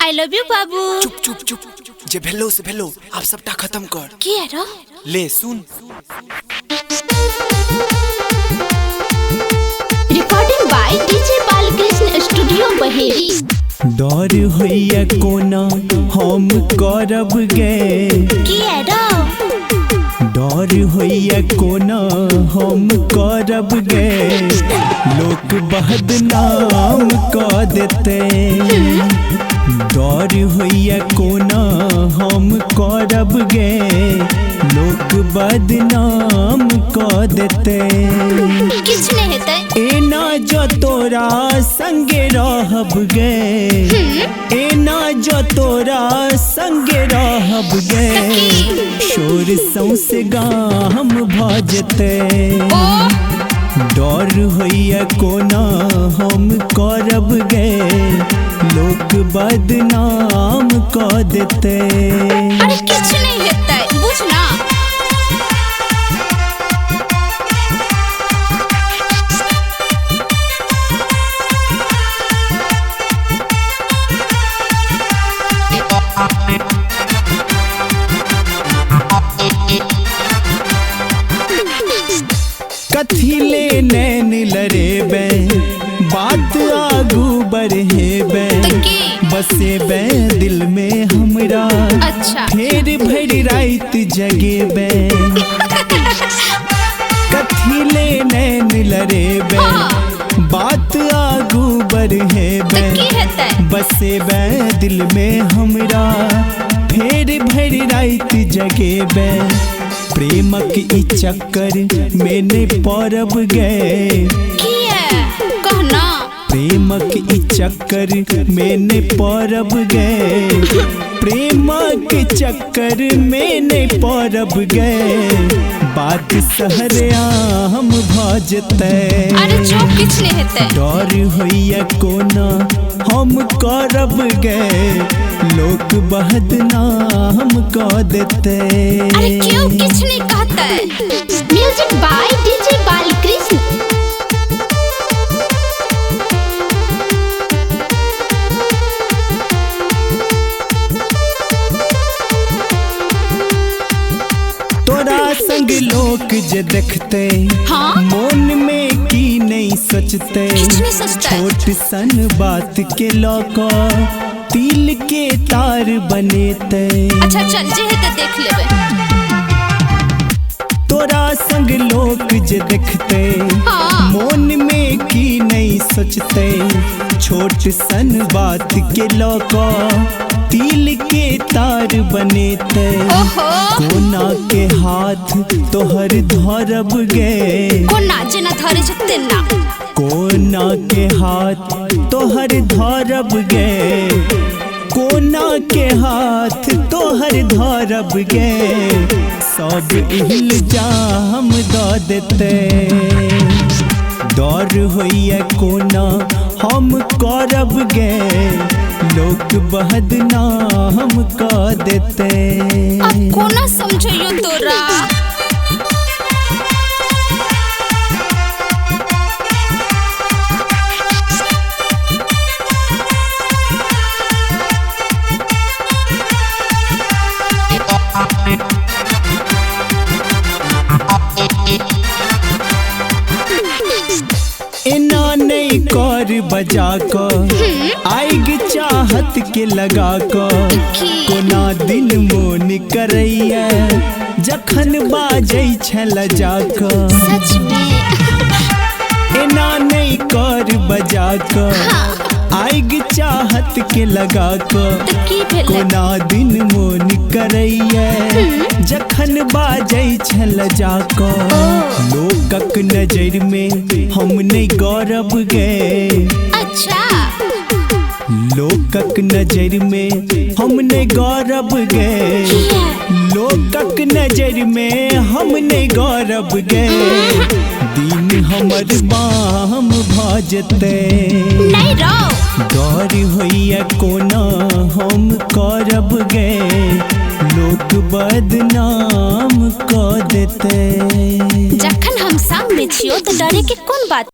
I love you बाबू। चुप चुप चुप जे भेलो से भेलो आप सबटा खत्म कर। की है रो? ले सुन। Recording by DJ Balkrishna studio Baheri. डर होइया कोना हम करब गे। की है रो? डर होइया कोना हम करब गे। लोक बदनाम क देते। डर होइया कोना हम करब गे। लोक बदनाम क देते। किछ नहीं हेतै। एना जो तोरा संगे रहब गे। एना जो तोरा संगे रहब गे। शोर सौंसे गाम भ जेते। डर होइया कोना हम करब गे। लोक बदनाम क देते। अरे किछ नहीं हेतै बुझ ना। कथी ले नैन लरेबे बात आगू बढ़ेबे। बसेबे दिल में हमरा अच्छा फेर भर रात जगेबे। कथी ले नैन लरेबे बात आगू बढ़ेबे। बसेबे दिल में हमरा फेर भर रात जगेबे। प्रेमक ई चक्कर में ने पड़ब गे। कहना प्रेमक ई चक्कर में ने पड़ब गे। प्रेमक चक्कर में ने पड़ब गे। बात सहरे आम भ जेते। अरे चुप किछ नहीं हेतै। डर होइया कोना हम करब गे। लोक बदनाम क देते। अरे क्यों किछ नहीं कहते। Music by DJ Balkrishna. तोरा संग लोक जे देखते हाँ? मन में की नहीं सोचते। किछ नहीं सोचते। छोट सन बात के लौका तिल के तार बनेते। अच्छा चल जे हेतै देख लेबै। तोरा संग लोक जे देखते हाँ। मन में की नहीं सोचते। छोट सन बात के लौका तिल के तार बनेते। कोना के हाथ तोहर धरब गे। कोना जेना धरे जते ना। कोना के हाथ तोहर धरब गे। कोना के हाथ तोहर धरब गे। सब इल्जाम द देते। डर होइया कोना हम करब गे। लोक बदनाम क देते। अब कोना समझियो तोरा। एना नहीं कर बजा क आइग चाहत के लगा क। कोना दिल मोन करैया जखन बाजै छल जाक। सच में एना नहीं कर बजा क आइग चाहत के लगा क। कोना दिन मोन करैया जखन बाजै छल जाक। लोकक नजर में हम नहीं गौरब गे। अच्छा लोकक नजर में हम नहीं गौरब गे। लोकक नजर में हम नहीं गौरब गे। दिन हमर बाम भ जेते। नहीं रो। डर होइया कोना हम करब गे। लोक बदनाम क देते। जखन हम संग में छियो तो डरे के कोन बात।